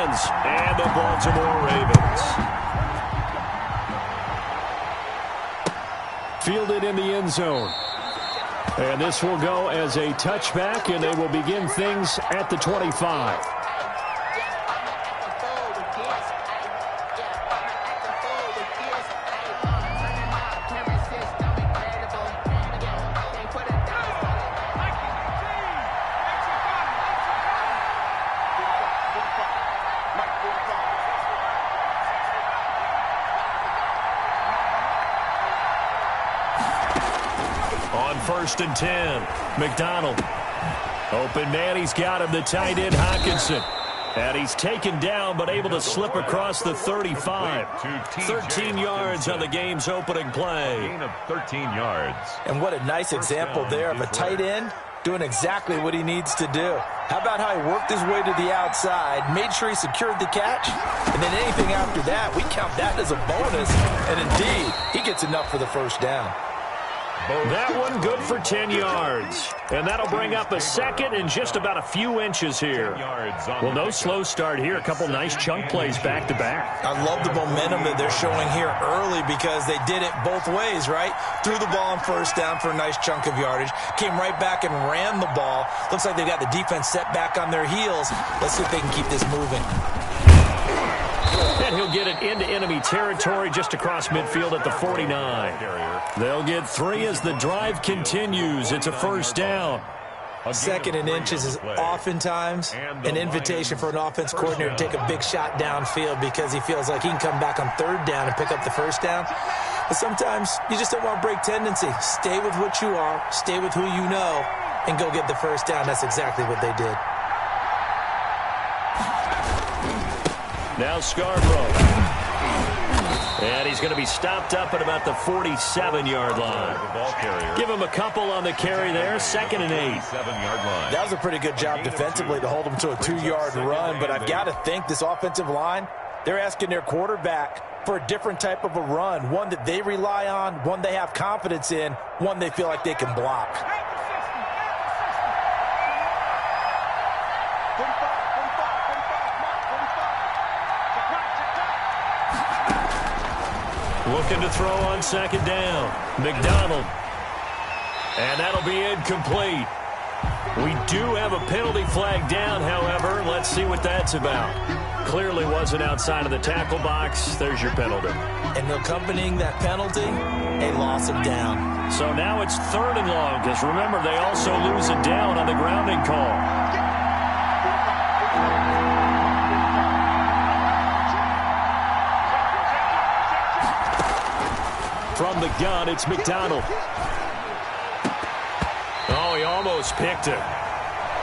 hands, and the Baltimore Ravens. Fielded in the end zone. And this will go as a touchback, and they will begin things at the 25. On 1st and 10, McDonald. Open man, he's got him, the tight end, Hockenson. And he's taken down, but able to slip across the 35. 13 yards on the game's opening play. Gain of 13 yards. And what a nice example there of a tight end doing exactly what he needs to do. How about how he worked his way to the outside, made sure he secured the catch, and then anything after that, we count that as a bonus. And indeed, he gets enough for the first down. That one good for 10 yards. And that'll bring up a second and just about a few inches here. Well, no slow start here. A couple nice chunk plays back-to-back. I love the momentum that they're showing here early because they did it both ways, right? Threw the ball on first down for a nice chunk of yardage. Came right back and ran the ball. Looks like they've got the defense set back on their heels. Let's see if they can keep this moving. And he'll get it into enemy territory just across midfield at the 49. They'll get 3 as the drive continues. It's a first down. Second and inches is oftentimes an invitation for an offense coordinator to take a big shot downfield because he feels like he can come back on third down and pick up the first down. But sometimes you just don't want to break tendency. Stay with what you are, stay with who you know, and go get the first down. That's exactly what they did. Now Scarborough. And he's going to be stopped up at about the 47-yard line. Give him a couple on the carry there. 2nd and 8. That was a pretty good job defensively to hold him to a 2-yard run. But I've got to think this offensive line, they're asking their quarterback for a different type of a run. One that they rely on, one they have confidence in, one they feel like they can block. Looking to throw on 2nd down. McDonald. And that'll be incomplete. We do have a penalty flag down, however. Let's see what that's about. Clearly wasn't outside of the tackle box. There's your penalty. And accompanying that penalty, a loss of down. So now it's 3rd and long, because remember, they also lose a down on the grounding call. From the gun, it's McDonald. Oh, he almost picked it.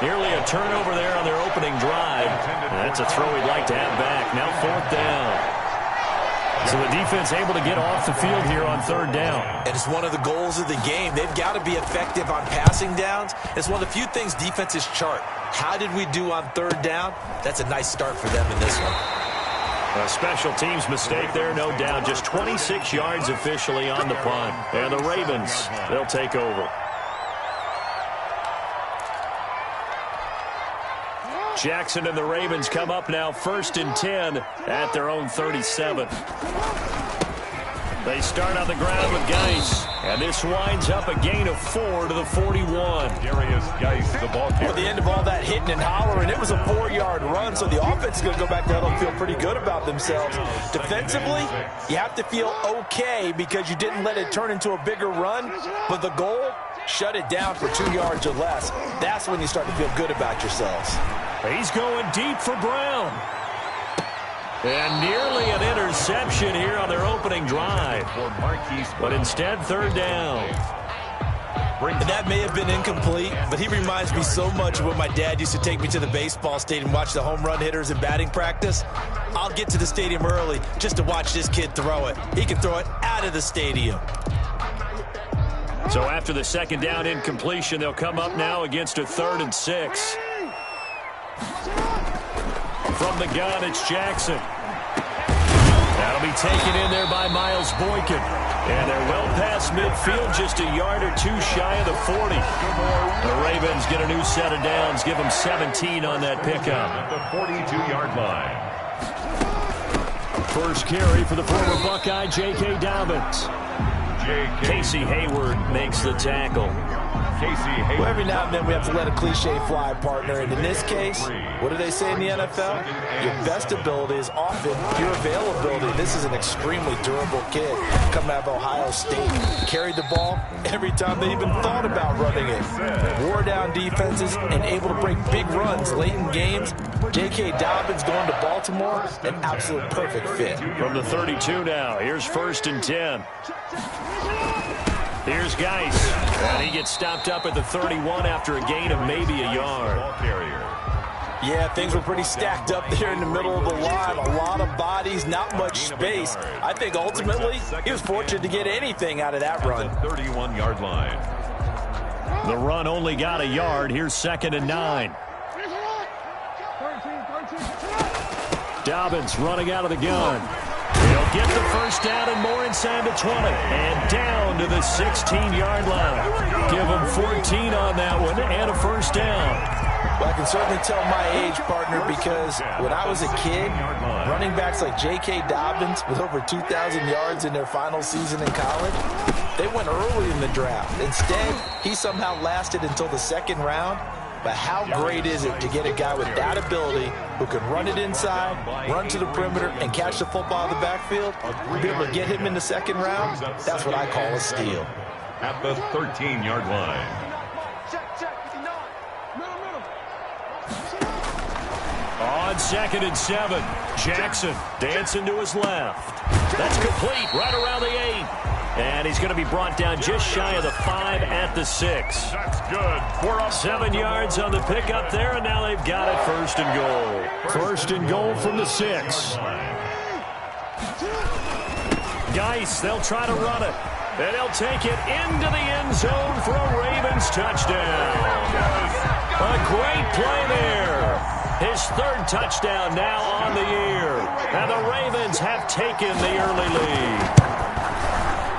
Nearly a turnover there on their opening drive. That's a throw he'd like to have back. Now 4th down. So the defense able to get off the field here on 3rd down. And it's one of the goals of the game. They've got to be effective on passing downs. It's one of the few things defenses chart. How did we do on 3rd down? That's a nice start for them in this one. A special teams mistake there, no doubt. Just 26 yards officially on the punt. And the Ravens, they'll take over. Jackson and the Ravens come up now 1st and 10 at their own 37. They start on the ground with Geis. And this winds up a gain of 4 to the 41. Darius Geis, the ball carrier. At the end of all that hitting and hollering, it was a 4-yard run, so the offense is going to go back there and feel pretty good about themselves. Defensively, you have to feel okay because you didn't let it turn into a bigger run, but the goal, shut it down for 2 yards or less. That's when you start to feel good about yourselves. He's going deep for Brown. And nearly an interception here on their opening drive. But instead, 3rd down. And that may have been incomplete, but he reminds me so much of when my dad used to take me to the baseball stadium and watch the home run hitters in batting practice. I'll get to the stadium early just to watch this kid throw it. He can throw it out of the stadium. So after the 2nd down incompletion, they'll come up now against a 3rd and 6. From the gun, it's Jackson. That'll be taken in there by Miles Boykin. And they're well past midfield, just a yard or 2 shy of the 40. The Ravens get a new set of downs, give them 17 on that pickup. At the 42-yard line. First carry for the former Buckeye, J.K. Dobbins. Casey Hayward makes the tackle. Well, every now and then we have to let a cliche fly, partner. And in this case, what do they say in the NFL? Your best ability is often your availability. This is an extremely durable kid coming out of Ohio State. Carried the ball every time they even thought about running it. Wore down defenses and able to break big runs late in games. J.K. Dobbins going to Baltimore, an absolute perfect fit. From the 32 now, here's 1st and 10. Here's Geis, and he gets stopped up at the 31 after a gain of maybe a yard. Yeah, things were pretty stacked up there in the middle of the line. A lot of bodies, not much space. I think ultimately he was fortunate to get anything out of that run. 31-yard line. The run only got a yard. Here's 2nd and 9. Dobbins running out of the gun. He'll get the first down and more inside the 20. And down to the 16-yard line. Give him 14 on that one and a first down. Well, I can certainly tell my age, partner, because when I was a kid, running backs like J.K. Dobbins with over 2,000 yards in their final season in college, they went early in the draft. Instead, he somehow lasted until the 2nd round. But how great is it to get a guy with that ability who can run it inside, run to the perimeter, and catch the football in the backfield? Be able to get him in the 2nd round? That's what I call a steal. At the 13-yard line. On 2nd and 7, Jackson dancing to his left. That's complete right around the 8. And he's going to be brought down just shy of the 5 at the 6. That's good. 7 yards on the pickup there, and now they've got it 1st and goal. 1st and goal from the 6. Geis, they'll try to run it. And he'll take it into the end zone for a Ravens touchdown. A great play there. His 3rd touchdown now on the year. And the Ravens have taken the early lead.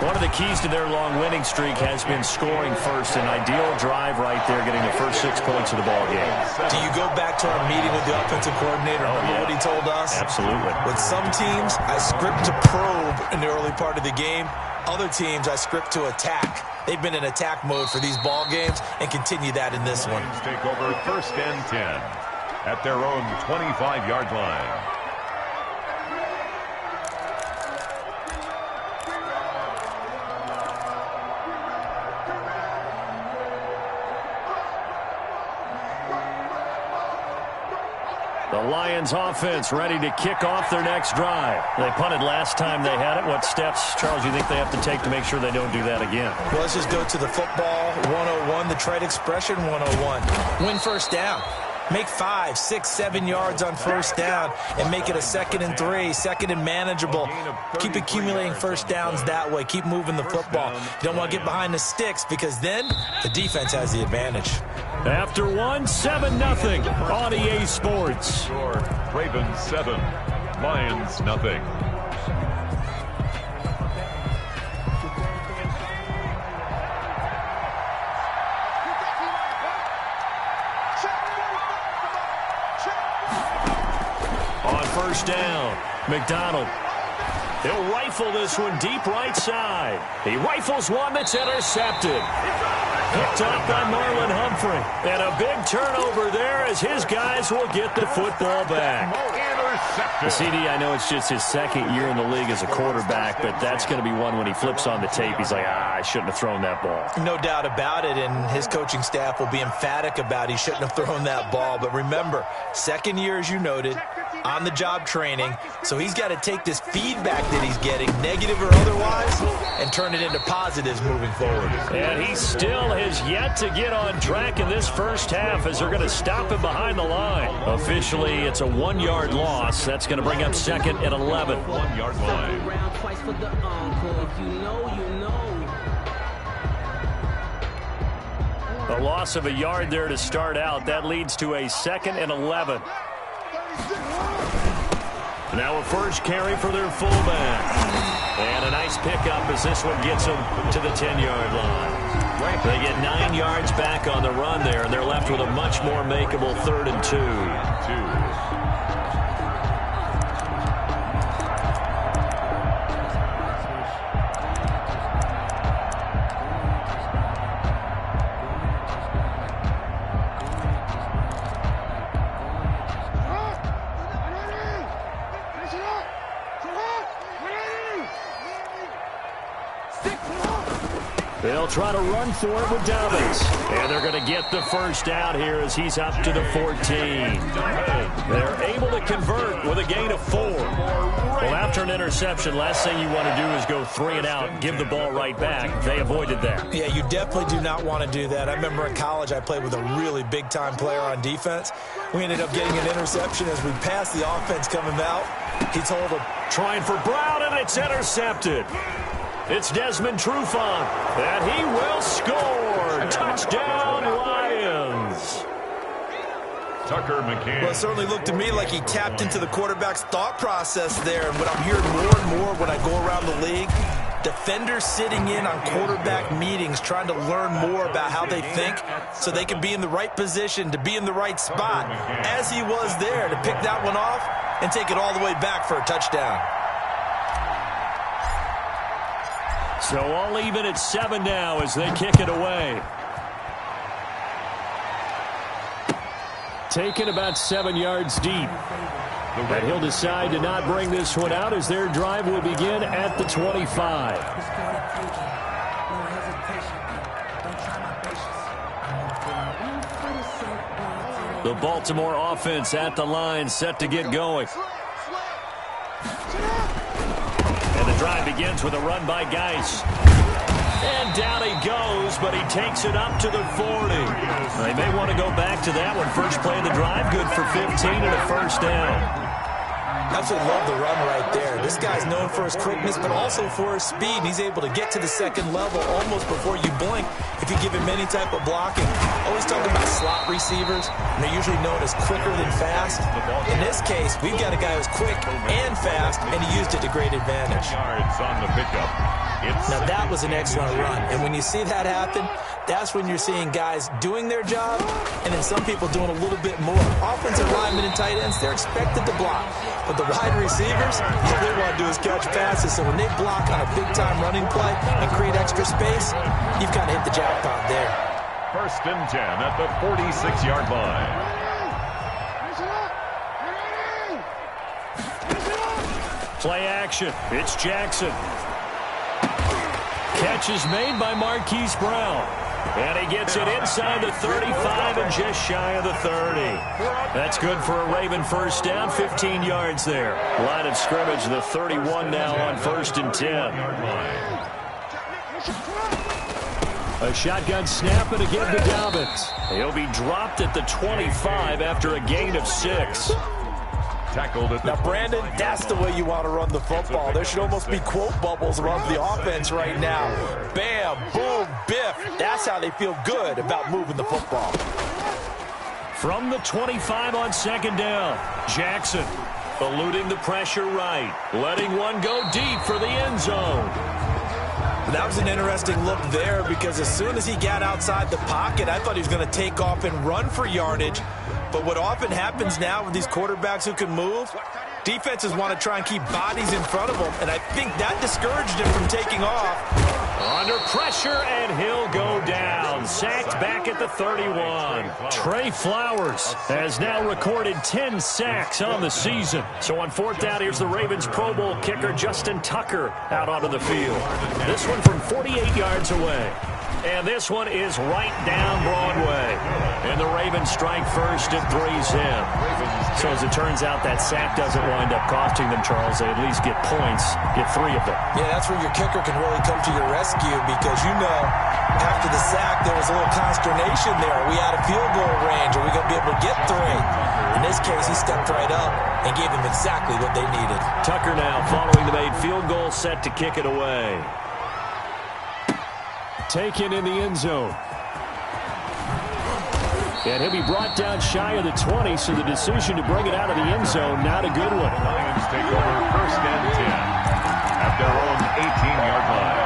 One of the keys to their long winning streak has been scoring first. An ideal drive right there, getting the first 6 points of the ball game. Do you go back to our meeting with the offensive coordinator? Remember what he told us? Absolutely. With some teams, I script to probe in the early part of the game. Other teams, I script to attack. They've been in attack mode for these ball games and continue that in this one. Take over 1st and 10 at their own 25-yard line. The Lions offense ready to kick off their next drive. They punted last time they had it. What steps, Charles, do you think they have to take to make sure they don't do that again? Well, let's just go to the football 101, the trade expression 101. Win first down. Make 5, 6, 7 yards on first down and make it a 2nd and 3, 2nd and manageable. Keep accumulating first downs that way. Keep moving the football. You don't want to get behind the sticks because then the defense has the advantage. After 7-0 on EA Sports. Ravens 7, Lions nothing. On first down, McDonald. He'll rifle this one deep right side. He rifles one that's intercepted. Picked off by Marlon Humphrey. And a big turnover there as his guys will get the football back. The CD, I know it's just his 2nd year in the league as a quarterback, but that's going to be one when he flips on the tape. He's like, I shouldn't have thrown that ball. No doubt about it, and his coaching staff will be emphatic about he shouldn't have thrown that ball. But remember, 2nd year, as you noted, on-the-job training, so he's got to take this feedback that he's getting, negative or otherwise, and turn it into positives moving forward. And he still has yet to get on track in this first half as they're going to stop him behind the line. Officially, it's a 1-yard loss. That's going to bring up 2nd and 11. 1-yard line. A loss of a yard there to start out. That leads to a 2nd and 11. Now a first carry for their fullback. And a nice pickup as this one gets them to the 10-yard line. They get 9 yards back on the run there, and they're left with a much more makeable 3rd and 2. They'll try to run for it with Dobbins. And they're going to get the first down here as he's up to the 14. They're able to convert with a gain of 4. Well, after an interception, last thing you want to do is go 3 and out and give the ball right back. They avoided that. Yeah, you definitely do not want to do that. I remember in college I played with a really big-time player on defense. We ended up getting an interception as we passed the offense coming out. He told him, trying for Brown, and it's intercepted. It's Desmond Trufant, and he will score. Touchdown, Lions. Tucker McCann. Well, it certainly looked to me like he tapped into the quarterback's thought process there. And what I'm hearing more and more when I go around the league, defenders sitting in on quarterback meetings trying to learn more about how they think so they can be in the right position, to be in the right spot, as he was there, to pick that one off and take it all the way back for a touchdown. So all even at 7 now as they kick it away. Taken about 7 yards deep. And he'll decide to not bring this one out as their drive will begin at the 25. The Baltimore offense at the line, set to get going. And the drive begins with a run by Geis. And down he goes, but he takes it up to the 40. They may want to go back to that one. First play of the drive, good for 15 and a first down. Absolutely love the run right there. This guy's known for his quickness, but also for his speed. And he's able to get to the second level almost before you blink if you give him any type of blocking. Always talking about slot receivers, and they're usually known as quicker than fast. In this case, we've got a guy who's quick and fast, and he used it to great advantage. Yards on the pickup. Now, that was an excellent run. And when you see that happen, that's when you're seeing guys doing their job and then some people doing a little bit more. Offensive linemen and tight ends, they're expected to block. But the wide receivers, all they want to do is catch passes. So when they block on a big-time running play and create extra space, you've got to hit the jackpot there. First and 10 at the 46-yard line. Play action. It's Jackson. Catch is made by Marquise Brown. And he gets it inside the 35 and just shy of the 30. That's good for a Raven first down, 15 yards there. Line of scrimmage, the 31 now on first and 10. A shotgun snap and again to Dobbins. He'll be dropped at the 25 after a gain of 6. Now, Brandon, that's the way you want to run the football. There should almost be quote bubbles around the offense right now. Bam, boom, biff. That's how they feel good about moving the football. From the 25 on second down, Jackson eluding the pressure right, letting one go deep for the end zone. That was an interesting look there because as soon as he got outside the pocket, I thought he was going to take off and run for yardage. But what often happens now with these quarterbacks who can move, defenses want to try and keep bodies in front of them, and I think that discouraged him from taking off. Under pressure, and he'll go down. Sacked back at the 31. Trey Flowers has now recorded 10 sacks on the season. So on fourth down, here's the Ravens Pro Bowl kicker Justin Tucker out onto the field. This one from 48 yards away. And this one is right down Broadway. And the Ravens strike first at 3's in. So as it turns out, that sack doesn't wind up costing them, Charles. They at least get points, get 3 of them. Yeah, that's where your kicker can really come to your rescue because, you know, after the sack, there was a little consternation there. Are we out of field goal range? Are we going to be able to get 3? In this case, he stepped right up and gave them exactly what they needed. Tucker now following the made field goal, set to kick it away. Taken in the end zone. And he'll be brought down shy of the 20, so the decision to bring it out of the end zone, not a good one. Lions take over first and 10 at their own 18-yard line.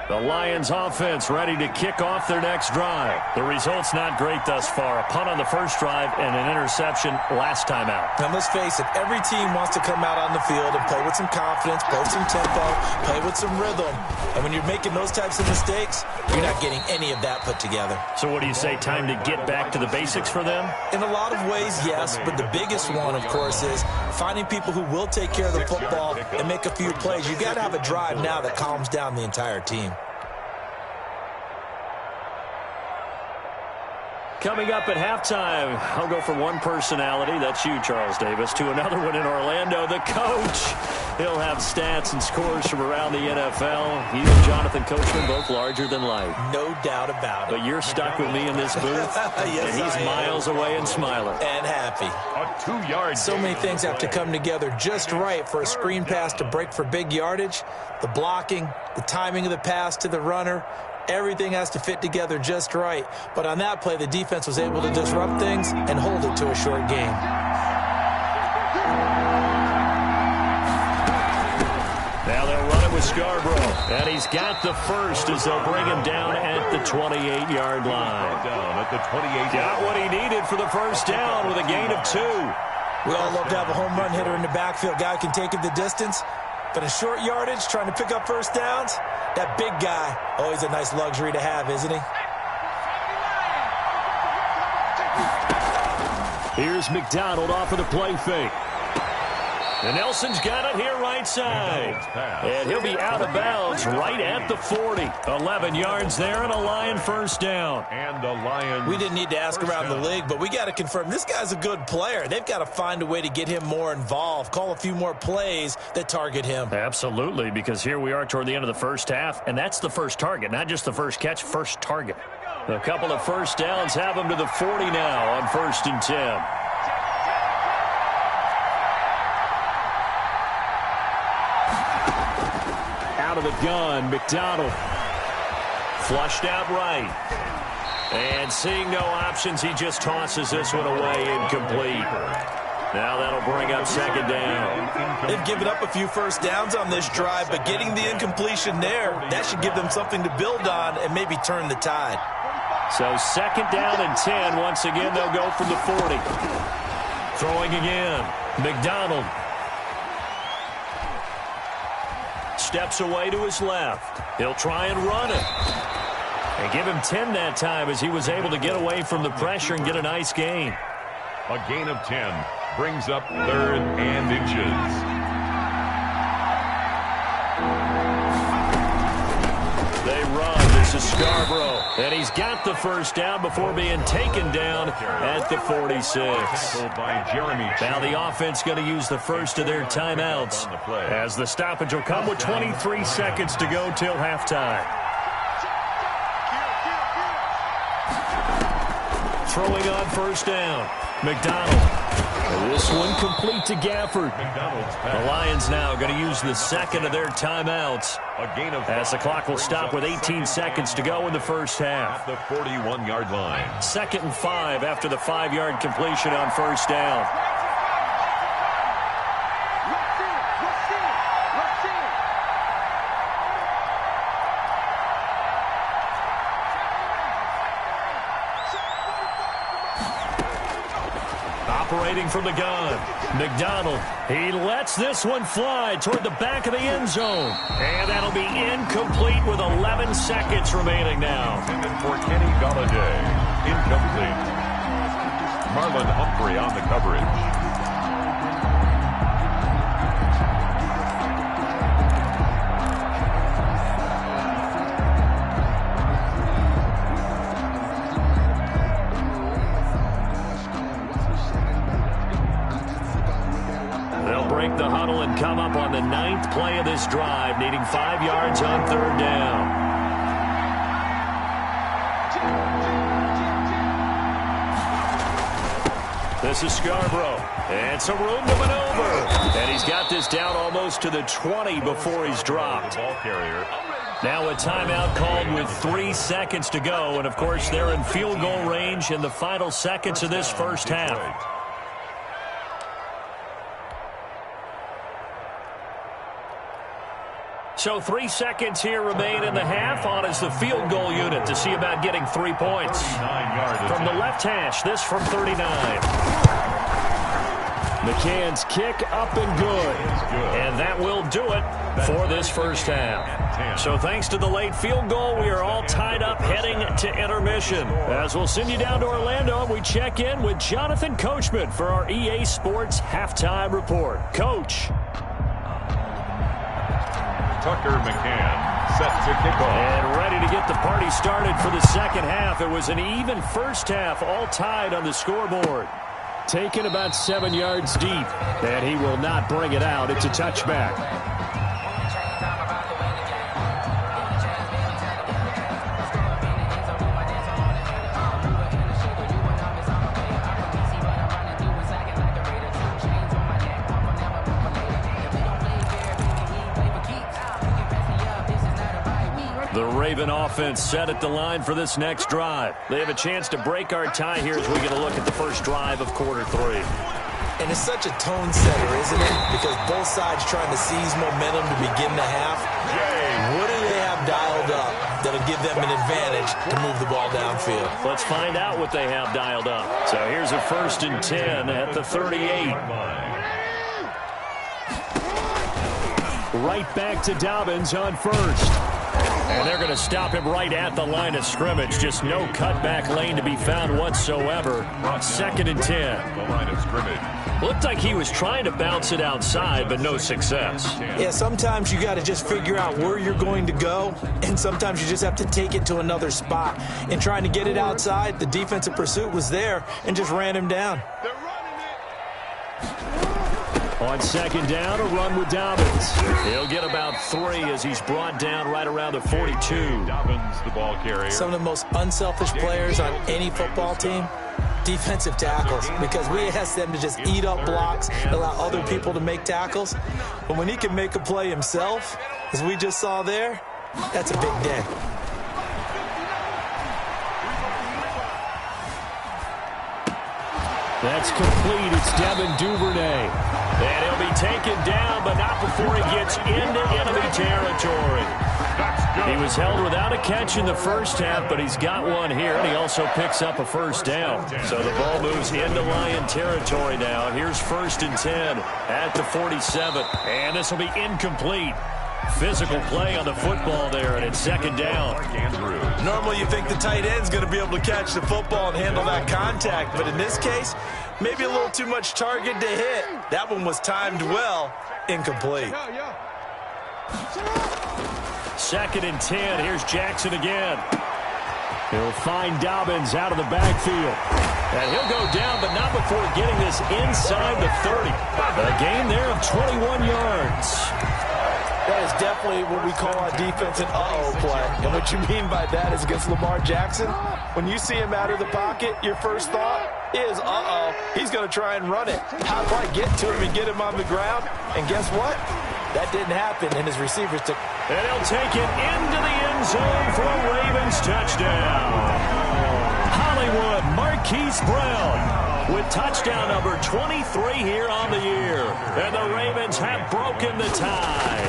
The The Lions offense ready to kick off their next drive. The result's not great thus far. A punt on the first drive and an interception last time out. And let's face it, every team wants to come out on the field and play with some confidence, play with some tempo, play with some rhythm. And when you're making those types of mistakes, you're not getting any of that put together. So what do you say, time to get back to the basics for them? In a lot of ways, yes, but the biggest one, of course, is finding people who will take care of the football and make a few plays. You've got to have a drive now that calms down the entire team. Coming up at halftime, I'll go from one personality, that's you, Charles Davis, to another one in Orlando, the coach. He'll have stats and scores from around the NFL. He and Jonathan Coachman both larger than life. No doubt about it. But you're stuck with me in this booth, yes, and he's miles away and smiling. And happy. A 2-yard. So many things have to come together just right for a screen pass to break for big yardage. The blocking, the timing of the pass to the runner, everything has to fit together just right. But on that play, the defense was able to disrupt things and hold it to a short game. Now they'll run it with Scarborough. And he's got the first as they'll bring him down at the 28-yard line. Down at the 28. Got what he needed for the first down with a gain of 2. We all love to have a home run hitter in the backfield. Guy can take it the distance. But in short yardage, trying to pick up first downs, that big guy, always a nice luxury to have, isn't he? Here's McDonald off of the play fake. And Nelson's got it here right side. And he'll be out of bounds right at the 40. 11 yards there and a Lion first down. And the Lions. We didn't need to ask around the league, but we got to confirm this guy's a good player. They've got to find a way to get him more involved, call a few more plays that target him. Absolutely, because here we are toward the end of the first half, and that's the first target, not just the first catch, first target. A couple of first downs have him to the 40 now on 1st and 10. Out of the gun, McDonald. Flushed out right. And seeing no options, he just tosses this one away, incomplete. Now that'll bring up 2nd down. They've given up a few first downs on this drive, but getting the incompletion there, that should give them something to build on and maybe turn the tide. So 2nd down and 10. Once again, they'll go from the 40. Throwing again. McDonald. Steps away to his left. He'll try and run it. And give him 10 that time as he was able to get away from the pressure and get a nice gain. A gain of 10 brings up 3rd and inches. They run. This is Scarborough. And he's got the first down before being taken down at the 46. Now the offense going to use the first of their timeouts as the stoppage will come with 23 seconds to go till halftime. Throwing on 1st down. McDonald. This one complete to Gafford. The Lions now going to use the 2nd of their timeouts as the clock will stop with 18 seconds to go in the first half. At the 41-yard line. 2nd and 5 after the 5-yard completion on 1st down. Operating from the gun, McDonald. He lets this one fly toward the back of the end zone. And that'll be incomplete with 11 seconds remaining now. Intended for Kenny Galladay. Incomplete. Marlon Humphrey on the coverage. Break the huddle and come up on the 9th play of this drive, needing 5 yards on 3rd down. This is Scarborough, and some room to maneuver. And he's got this down almost to the 20 before he's dropped. Now a timeout called with 3 seconds to go, and of course they're in field goal range in the final seconds of this first half. So 3 seconds here remain in the half. On is the field goal unit to see about getting 3 points. From the left hash, this from 39. McCann's kick up and good. And that will do it for this first half. So thanks to the late field goal, we are all tied up heading to intermission. As we'll send you down to Orlando, we check in with Jonathan Coachman for our EA Sports Halftime Report. Coach. Tucker McCann set to kick off. And ready to get the party started for the second half. It was an even first half, all tied on the scoreboard. Taken about 7 yards deep, and he will not bring it out. It's a touchback. The Raven offense set at the line for this next drive. They have a chance to break our tie here as we get a look at the first drive of quarter 3. And it's such a tone setter, isn't it? Because both sides trying to seize momentum to begin the half. What do they have dialed up that'll give them an advantage to move the ball downfield? Let's find out what they have dialed up. So here's a 1st and 10 at the 38. Right back to Dobbins on first. And they're going to stop him right at the line of scrimmage. Just no cutback lane to be found whatsoever. 2nd and 10. The line of scrimmage. Looked like he was trying to bounce it outside, but no success. Yeah, sometimes you got to just figure out where you're going to go, and sometimes you just have to take it to another spot. In trying to get it outside, the defensive pursuit was there and just ran him down. On 2nd down, a run with Dobbins. He'll get about 3 as he's brought down right around the 42. Dobbins, the ball carrier. Some of the most unselfish players on any football team, defensive tackles, because we ask them to just eat up blocks, allow other people to make tackles. But when he can make a play himself, as we just saw there, that's a big day. That's complete. It's Devin Duvernay. And he'll be taken down, but not before he gets into enemy territory. He was held without a catch in the first half, but he's got one here, and he also picks up a first down. So the ball moves into Lion territory now. Here's 1st and 10 at the 47. And this will be incomplete. Physical play on the football there, and it's 2nd down. Normally you think the tight end's going to be able to catch the football and handle that contact, but in this case, maybe a little too much target to hit. That one was timed well, incomplete. 2nd and 10. Here's Jackson again. He'll find Dobbins out of the backfield. And he'll go down, but not before getting this inside the 30. A gain there of 21 yards. That is definitely what we call our defense an uh-oh play. And what you mean by that is against Lamar Jackson, when you see him out of the pocket, your first thought is, uh-oh, he's going to try and run it. How do I get to him and get him on the ground? And guess what? That didn't happen, and his receivers took. And he'll take it into the end zone for a Ravens touchdown. Hollywood Marquise Brown with touchdown number 23 here on the year. And the Ravens have broken the tie.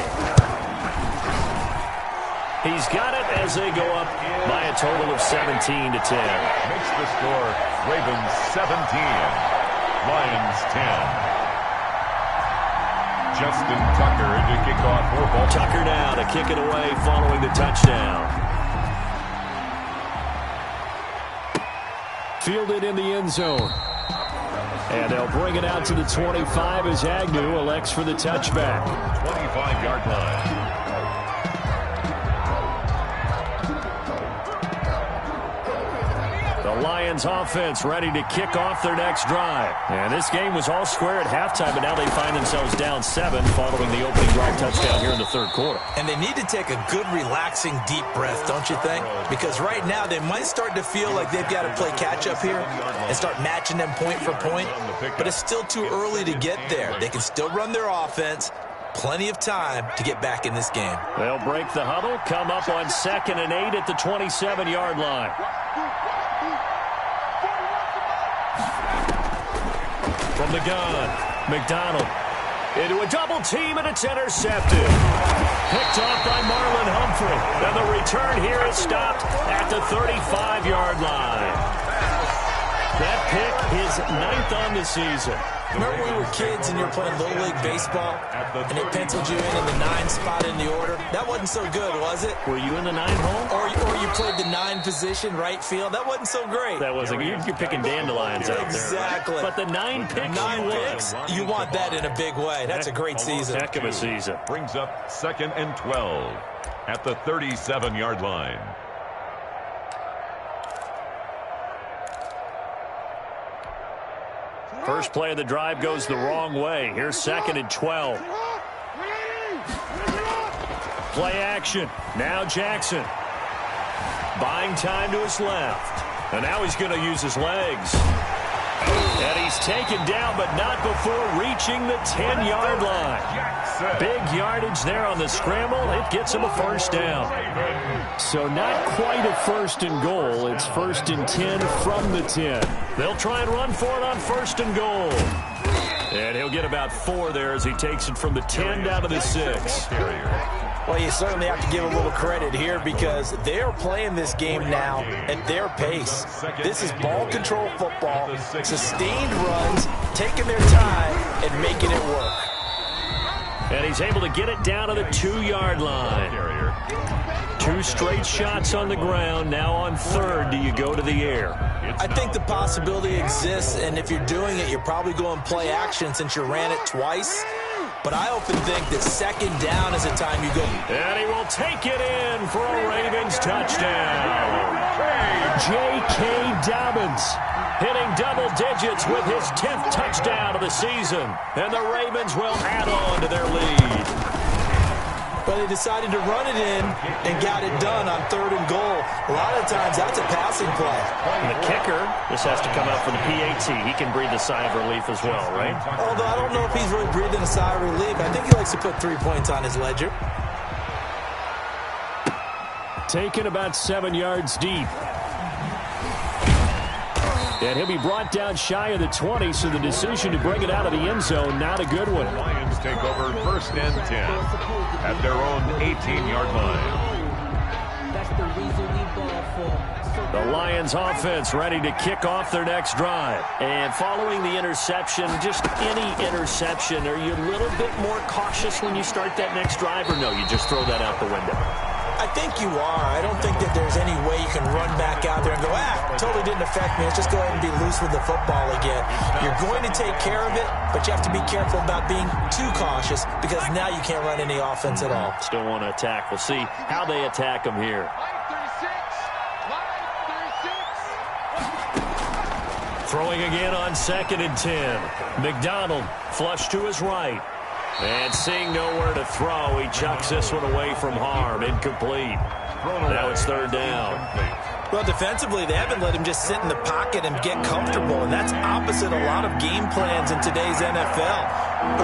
He's got it as they go up by a total of 17-10. Makes the score Ravens 17, Lions 10. Justin Tucker to kick off for Baltimore. Tucker now to kick it away following the touchdown. Fielded in the end zone. And they'll bring it out to the 25 as Agnew elects for the touchback. 25-yard line. The Lions offense ready to kick off their next drive. And this game was all square at halftime, but now they find themselves down 7 following the opening drive touchdown here in the third quarter. And they need to take a good, relaxing, deep breath, don't you think? Because right now they might start to feel like they've got to play catch-up here and start matching them point for point. But it's still too early to get there. They can still run their offense. Plenty of time to get back in this game. They'll break the huddle, come up on 2nd and 8 at the 27-yard line. From the gun, McDonald. Into a double team, and it's intercepted. Picked off by Marlon Humphrey. And the return here is stopped at the 35-yard line. That pick is 9th on the season. Remember when we were kids and you were playing Little League Baseball and they penciled you in the 9 spot in the order? That wasn't so good, was it? Were you in the 9 hole? Or you played the 9 position, right field? That wasn't so great. That wasn't. You're picking dandelions out there. Exactly. But the 9 picks, 9 picks, you want that in a big way. That's a great season. Heck of a season. Brings up 2nd and 12 at the 37-yard line. First play of the drive goes the wrong way. Here's 2nd and 12. Play action. Now Jackson. Buying time to his left. And now he's going to use his legs. And he's taken down, but not before reaching the 10-yard line. Big yardage there on the scramble. It gets him a first down. So not quite a 1st and goal. It's 1st and 10 from the 10. They'll try and run for it on 1st and goal. And he'll get about 4 there as he takes it from the 10 down to the 6. Well, you certainly have to give a little credit here because they're playing this game now at their pace. This is ball control football, sustained runs, taking their time and making it work. And he's able to get it down to the 2-yard line. 2 straight shots on the ground. Now on 3rd, do you go to the air? I think the possibility exists, and if you're doing it, you're probably going play action since you ran it twice. But I often think that 2nd down is the time you go. And he will take it in for a Ravens touchdown. J.K. Dobbins hitting double digits with his 10th touchdown of the season. And the Ravens will add on to their lead. But they decided to run it in and got it done on 3rd and goal. A lot of times that's a passing play. And the kicker, this has to come out for the PAT. He can breathe a sigh of relief as well, right? Although I don't know if he's really breathing a sigh of relief. I think he likes to put 3 points on his ledger. Taken about 7 yards deep. And he'll be brought down shy of the 20, so the decision to bring it out of the end zone, not a good one. Lions take over 1st and 10 at their own 18-yard line. The Lions offense ready to kick off their next drive. And following the interception, just any interception, are you a little bit more cautious when you start that next drive, or no, you just throw that out the window? I think you are. I don't think that there's any way you can run back out there and go, totally didn't affect me. Let's just go ahead and be loose with the football again. You're going to take care of it, but you have to be careful about being too cautious because now you can't run any offense at all. Still want to attack. We'll see how they attack them here. Throwing again on 2nd and 10. McDonald flush to his right. And seeing nowhere to throw, he chucks this one away from harm. Incomplete. Now it's 3rd down. Well, defensively, they haven't let him just sit in the pocket and get comfortable, and that's opposite a lot of game plans in today's NFL.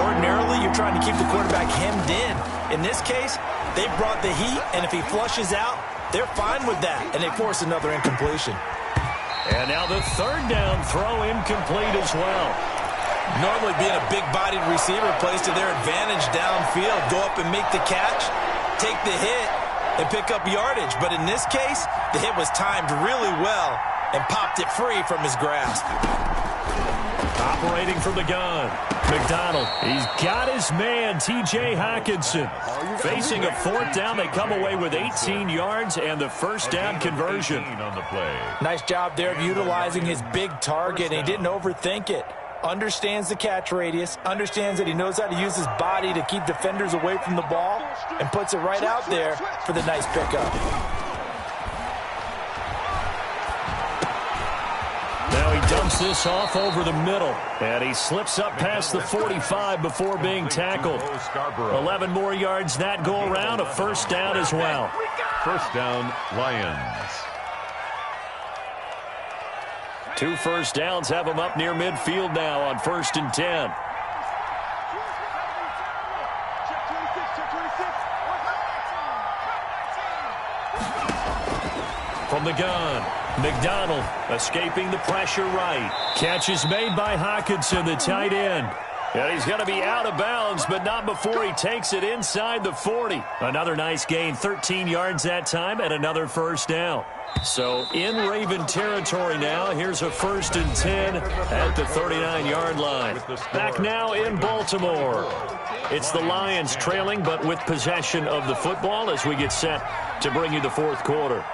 Ordinarily, you're trying to keep the quarterback hemmed in. In this case, they brought the heat, and if he flushes out, they're fine with that, and they force another incompletion. And now the 3rd down throw incomplete as well. Normally being a big-bodied receiver plays to their advantage downfield. Go up and make the catch, take the hit, and pick up yardage. But in this case, the hit was timed really well and popped it free from his grasp. Operating from the gun, McDonald. He's got his man, T.J. Hockenson. Facing a 4th down, they come away with 18 yards and the 1st down conversion. On the play. Nice job there of utilizing his big target, and he didn't overthink it. Understands the catch radius, understands that he knows how to use his body to keep defenders away from the ball, and puts it right out there for the nice pickup. Now he dumps this off over the middle, and he slips up past the 45 before being tackled. 11 more yards that go around, a 1st down as well. 1st down, Lions. 2 first downs have him up near midfield now on 1st and 10. From the gun, McDonald escaping the pressure right. Catch is made by Hockenson, the tight end. And he's going to be out of bounds, but not before he takes it inside the 40. Another nice gain, 13 yards that time, and another first down. So in Raven territory now, here's a 1st and 10 at the 39-yard line. Back now in Baltimore. It's the Lions trailing, but with possession of the football as we get set to bring you the fourth quarter.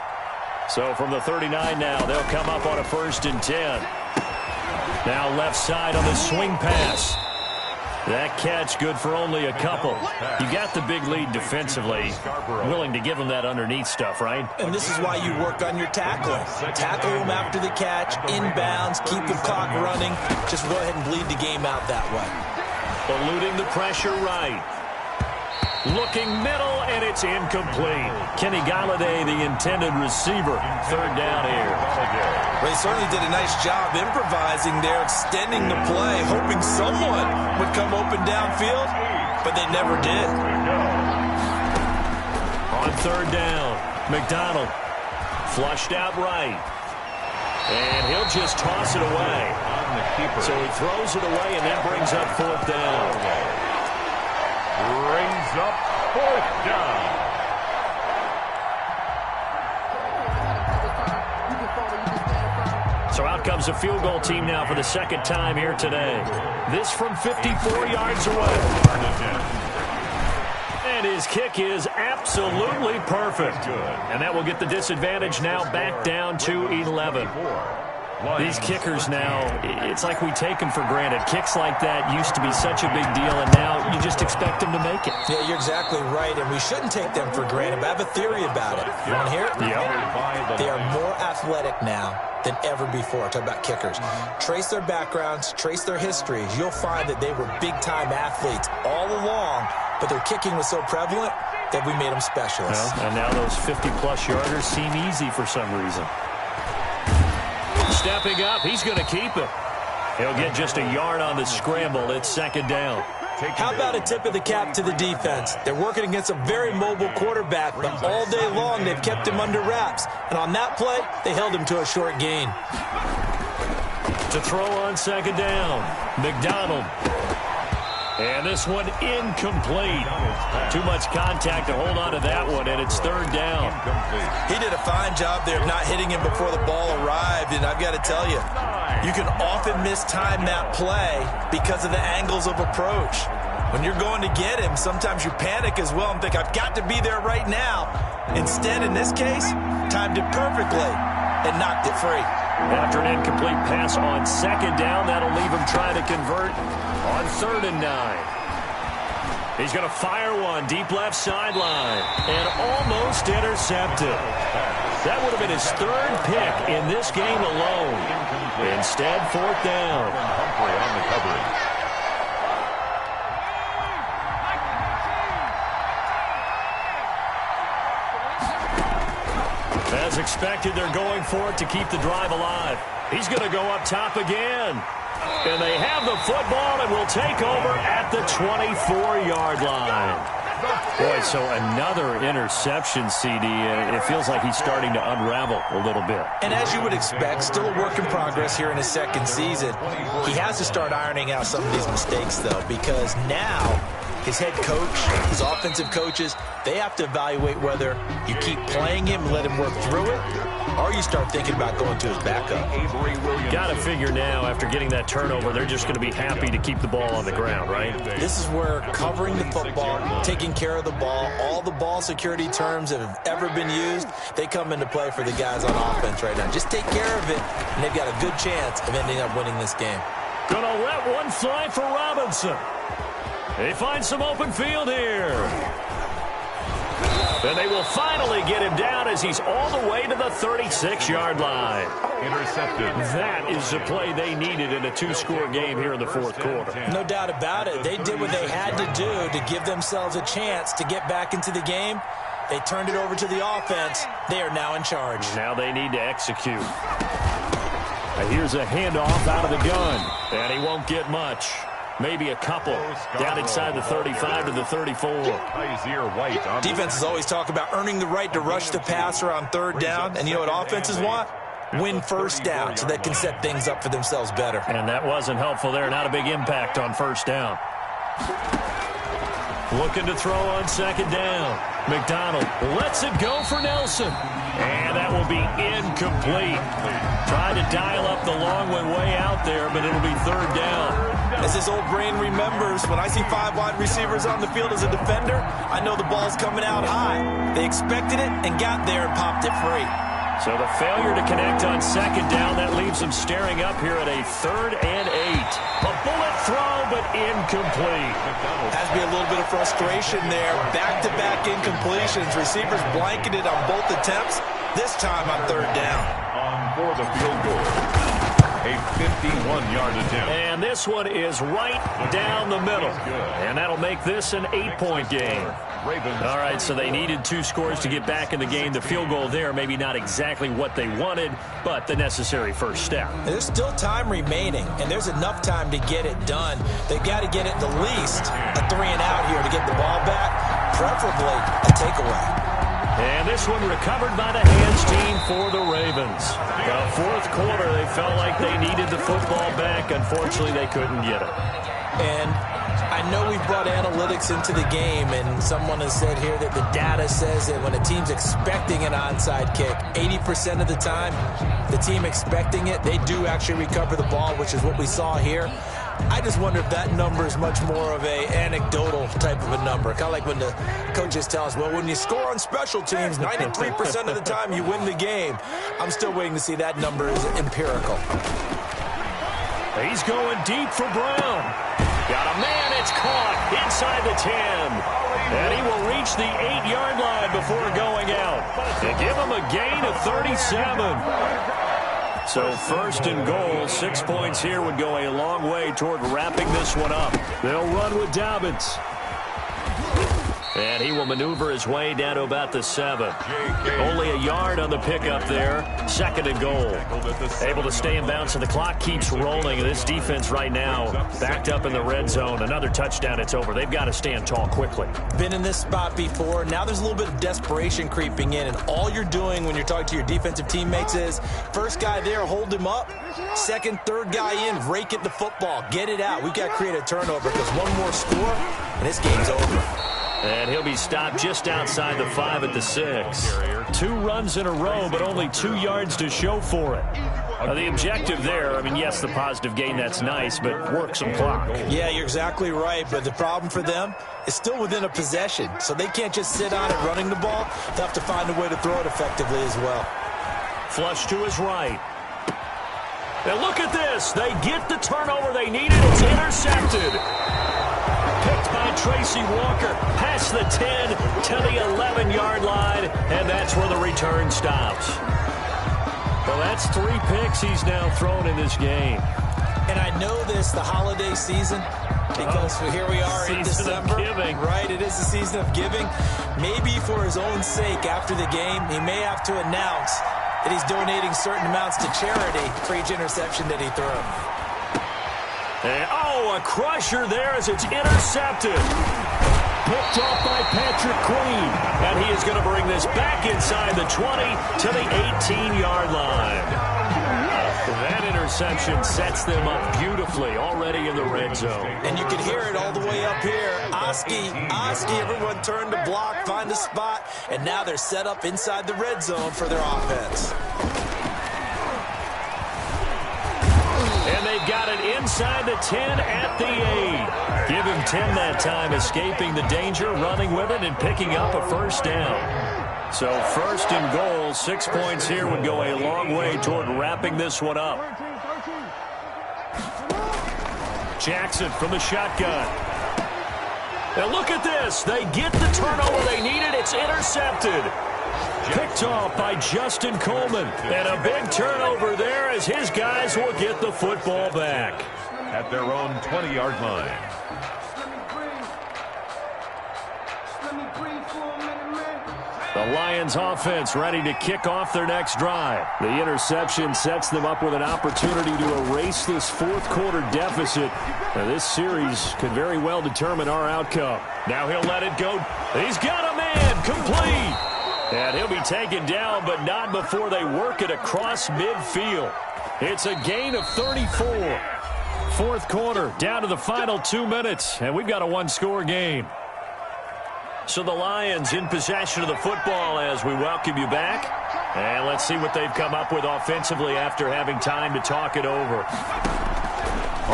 So from the 39 now, they'll come up on a 1st and 10. Now left side on the swing pass. That catch good for only a couple. You got the big lead defensively. Willing to give them that underneath stuff, right? And this is why you work on your tackling. Tackle them after the catch, inbounds, keep the clock running. Just go ahead and bleed the game out that way. Eluding the pressure right. Looking middle, and it's incomplete. Kenny Galladay, the intended receiver. 3rd down here. Well, he certainly did a nice job improvising there, extending the play, hoping someone would come open downfield, but they never did. On 3rd down, McDonald flushed out right. And he'll just toss it away. So he throws it away, and that brings up 4th down. Brings up 4th down. So out comes a field goal team now for the 2nd time here today. This from 54 yards away. And his kick is absolutely perfect. And that will get the disadvantage now back down to 11. These kickers now, it's like we take them for granted. Kicks like that used to be such a big deal, and now you just expect them to make it. Yeah, you're exactly right, and we shouldn't take them for granted. But I have a theory about it. You want to hear it? Yeah. They are more athletic now than ever before. Talk about kickers. Trace their backgrounds, trace their histories. You'll find that they were big-time athletes all along, but their kicking was so prevalent that we made them specialists. Well, and now those 50-plus yarders seem easy for some reason. Stepping up, he's going to keep it. He'll get just a yard on the scramble. It's 2nd down. How about a tip of the cap to the defense? They're working against a very mobile quarterback, but all day long they've kept him under wraps. And on that play, they held him to a short gain. To throw on 2nd down, McDonald. And this one incomplete. Too much contact to hold on to that one, and it's 3rd down. He did a fine job there of not hitting him before the ball arrived, and I've got to tell you, you can often mistime that play because of the angles of approach. When you're going to get him, sometimes you panic as well and think, I've got to be there right now. Instead, in this case, timed it perfectly and knocked it free. After an incomplete pass on 2nd down, that'll leave him trying to convert on 3rd and 9. He's going to fire one deep left sideline and almost intercepted. That would have been his 3rd pick in this game alone. Instead, 4th down. Humphrey on the coverage. As expected, they're going for it to keep the drive alive. He's going to go up top again. And they have the football and will take over at the 24-yard line. Boy, so another interception, CD. It feels like he's starting to unravel a little bit. And as you would expect, still a work in progress here in his 2nd season. He has to start ironing out some of these mistakes, though, because now his head coach, his offensive coaches, they have to evaluate whether you keep playing him and let him work through it, or you start thinking about going to his backup. Got to figure now, after getting that turnover, they're just going to be happy to keep the ball on the ground, right? This is where covering the football, taking care of the ball, all the ball security terms that have ever been used, they come into play for the guys on offense right now. Just take care of it, and they've got a good chance of ending up winning this game. Gonna let one fly for Robinson. They find some open field here. And they will finally get him down as he's all the way to the 36-yard line. Intercepted. That is the play they needed in a 2-score game here in the 4th quarter. No doubt about it. They did what they had to do to give themselves a chance to get back into the game. They turned it over to the offense. They are now in charge. Now they need to execute. Here's a handoff out of the gun. And he won't get much. Maybe a couple. Down inside the 35 to the 34. Defenses always talk about earning the right to rush the passer on 3rd down. And you know what offenses want? win first down so they can set things up for themselves better. And that wasn't helpful there. Not a big impact on first down. Looking to throw on second down. McDonald lets it go for Nelson. And that will be incomplete. Tried to dial up the long way out there, but it'll be third down. As his old brain remembers, when I see 5 wide receivers on the field as a defender, I know the ball's coming out high. They expected it and got there and popped it free. So the failure to connect on second down, that leaves them staring up here at a 3rd and 8. A bullet throw, but incomplete. Has to be a little bit of frustration there. Back-to-back incompletions. Receivers blanketed on both attempts. This time on third down. On for the field goal. A 51-yard attempt. And this one is right down the middle. And that'll make this an 8-point game. All right, so they needed 2 scores to get back in the game. The field goal there, maybe not exactly what they wanted, but the necessary first step. There's still time remaining, and there's enough time to get it done. They've got to get it the least a 3-and-out here to get the ball back, preferably a takeaway. And this one recovered by the hands team for the Ravens. Fourth quarter, they felt like they needed the football back. Unfortunately, they couldn't get it. And I know we've brought analytics into the game, and someone has said here that the data says that when a team's expecting an onside kick, 80% of the time, the team expecting it, they do actually recover the ball, which is what we saw here. I just wonder if that number is much more of a anecdotal type of a number. Kind of like when the coaches tell us, well, when you score on special teams, 93% of the time you win the game. I'm still waiting to see that number is empirical. He's going deep for Brown. Got a man, it's caught inside the 10. And he will reach the 8-yard line before going out. And give him a gain of 37. So first and goal, 6 points here would go a long way toward wrapping this one up. They'll run with Dobbins. And he will maneuver his way down to about the 7. Only a yard on the pickup there. Second and goal. Able to stay in bounds, and the clock keeps rolling. This defense right now backed up in the red zone. Another touchdown, it's over. They've got to stand tall quickly. Been in this spot before. Now there's a little bit of desperation creeping in, and all you're doing when you're talking to your defensive teammates is first guy there, hold him up. Second, third guy in, rake at the football. Get it out. We've got to create a turnover because one more score, and this game's over. And he'll be stopped just outside the 5 at the 6. 2 runs in a row, but only 2 yards to show for it. The objective there, I mean, yes, the positive gain, that's nice, but work some clock. Yeah, you're exactly right, but the problem for them is still within a possession, so they can't just sit on it running the ball. They'll have to find a way to throw it effectively as well. Flush to his right. Now look at this. They get the turnover they needed. It's intercepted. Picked by Tracy Walker, past the 10 to the 11-yard line, and that's where the return stops. Well, that's 3 picks he's now thrown in this game. And I know this, the holiday season, because here we are in December. Giving. Right, it is the season of giving. Maybe for his own sake after the game, he may have to announce that he's donating certain amounts to charity for each interception that he threw. And, a crusher there as it's intercepted. Picked off by Patrick Queen. And he is going to bring this back inside the 20 to the 18-yard line. That interception sets them up beautifully already in the red zone. And you can hear it all the way up here. Oski, everyone turned to block, find a spot, and now they're set up inside the red zone for their offense. And they've got it inside the 10 at the 8. Give him 10 that time, escaping the danger, running with it, and picking up a first down. So first and goal, 6 points here would go a long way toward wrapping this one up. Jackson from the shotgun. Now look at this. They get the turnover they needed. It's intercepted. Picked off by Justin Coleman. And a big turnover there as his guys will get the football back. At their own 20-yard line. The Lions offense ready to kick off their next drive. The interception sets them up with an opportunity to erase this fourth quarter deficit. Now this series could very well determine our outcome. Now he'll let it go. He's got a man complete. And he'll be taken down, but not before they work it across midfield. It's a gain of 34. Fourth quarter, down to the final 2 minutes, and we've got a one-score game. So the Lions in possession of the football as we welcome you back. And let's see what they've come up with offensively after having time to talk it over.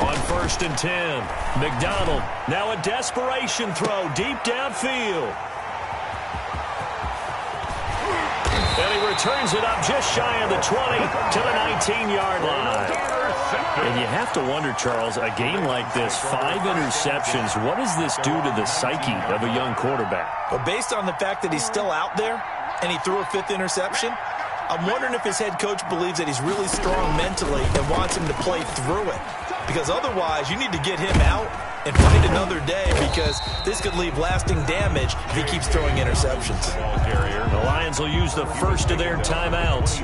On 1st and 10, McDonald. Now a desperation throw deep downfield. And he returns it up just shy of the 20 to the 19-yard line. And you have to wonder, Charles, a game like this, 5 interceptions, what does this do to the psyche of a young quarterback? But based on the fact that he's still out there and he threw a 5th interception, I'm wondering if his head coach believes that he's really strong mentally and wants him to play through it. Because otherwise, you need to get him out and fight another day, because this could leave lasting damage if he keeps throwing interceptions. The Lions will use the first of their timeouts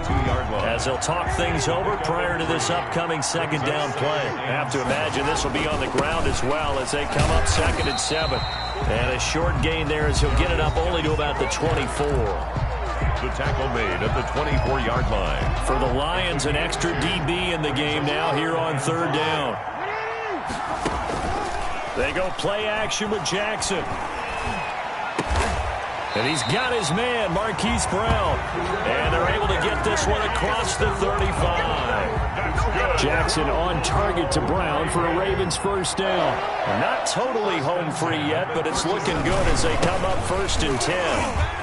as they'll talk things over prior to this upcoming second down play. I have to imagine this will be on the ground as well as they come up 2nd and 7. And a short gain there as he'll get it up only to about the 24. The tackle made at the 24-yard line. For the Lions, an extra DB in the game now here on 3rd down. They go play action with Jackson. And he's got his man, Marquise Brown. And they're able to get this one across the 35. Jackson on target to Brown for a Ravens first down. Not totally home free yet, but it's looking good as they come up 1st and 10.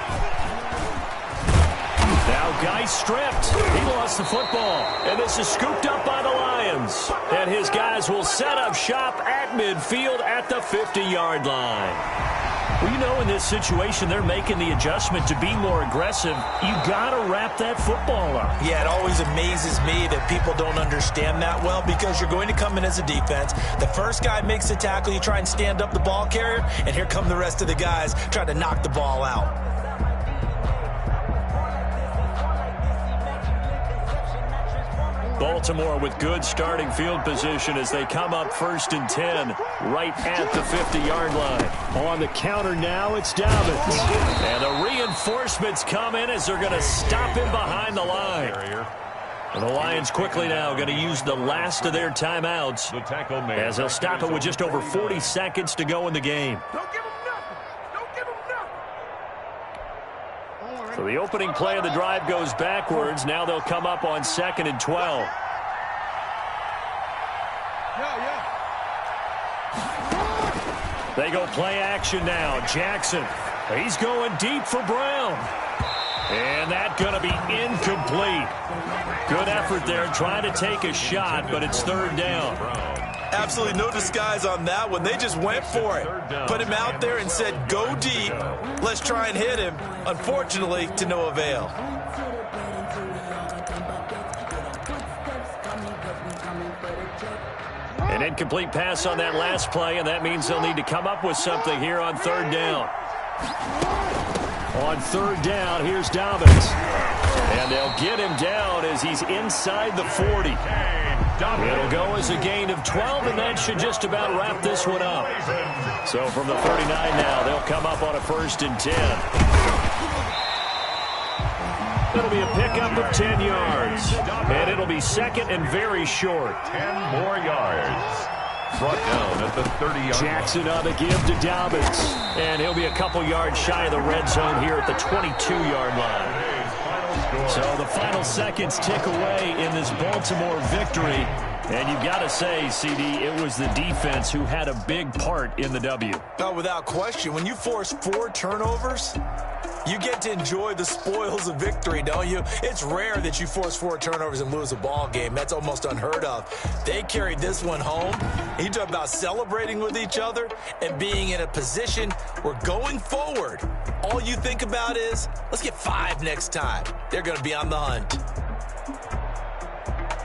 Now Guy stripped. He lost the football. And this is scooped up by the Lions. And his guys will set up shop at midfield at the 50-yard line. Well, you know, in this situation, they're making the adjustment to be more aggressive. You got to wrap that football up. Yeah, it always amazes me that people don't understand that well, because you're going to come in as a defense. The first guy makes the tackle, you try and stand up the ball carrier, and here come the rest of the guys trying to knock the ball out. Baltimore with good starting field position as they come up 1st and 10 right at the 50-yard line. On the counter now, it's Dobbins. And the reinforcements come in as they're going to stop him behind the line. And the Lions quickly now going to use the last of their timeouts as they'll stop it with just over 40 seconds to go in the game. So the opening play of the drive goes backwards. Now they'll come up on 2nd and 12. They go play action now. Jackson. He's going deep for Brown. And that's going to be incomplete. Good effort there trying to take a shot, but it's 3rd down. Absolutely no disguise on that one. They just went for it. Put him out there and said, go deep. Let's try and hit him. Unfortunately, to no avail. An incomplete pass on that last play, and that means they'll need to come up with something here on 3rd down. On 3rd down, here's Dobbins. And they'll get him down as he's inside the 40. It'll go as a gain of 12, and that should just about wrap this one up. So from the 39 now, they'll come up on a 1st and 10. It'll be a pickup of 10 yards. And it'll be 2nd and very short. 10 more yards. Brought down at the 30-yard line. Jackson on the give to Dobbins. And he'll be a couple yards shy of the red zone here at the 22-yard line. So the final seconds tick away in this Baltimore victory. And you've got to say, CD, it was the defense who had a big part in the W. No, without question. When you force 4 turnovers, you get to enjoy the spoils of victory, don't you? It's rare that you force 4 turnovers and lose a ball game. That's almost unheard of. They carried this one home. You talk about celebrating with each other and being in a position where going forward, all you think about is, let's get 5 next time. They're going to be on the hunt.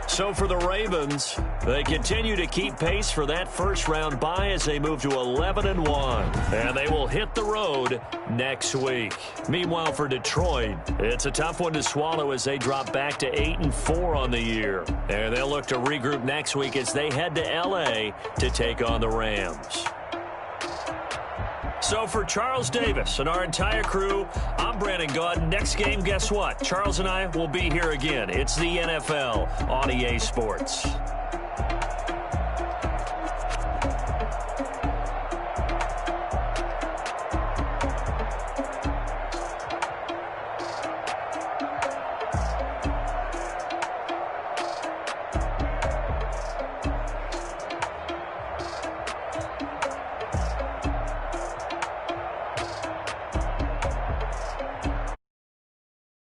So for the Ravens, they continue to keep pace for that first-round bye as they move to 11-1. And they will hit the road next week. Meanwhile, for Detroit, it's a tough one to swallow as they drop back to 8-4 on the year. And they'll look to regroup next week as they head to L.A. to take on the Rams. So for Charles Davis and our entire crew, I'm Brandon Gaudin. Next game, guess what? Charles and I will be here again. It's the NFL on EA Sports.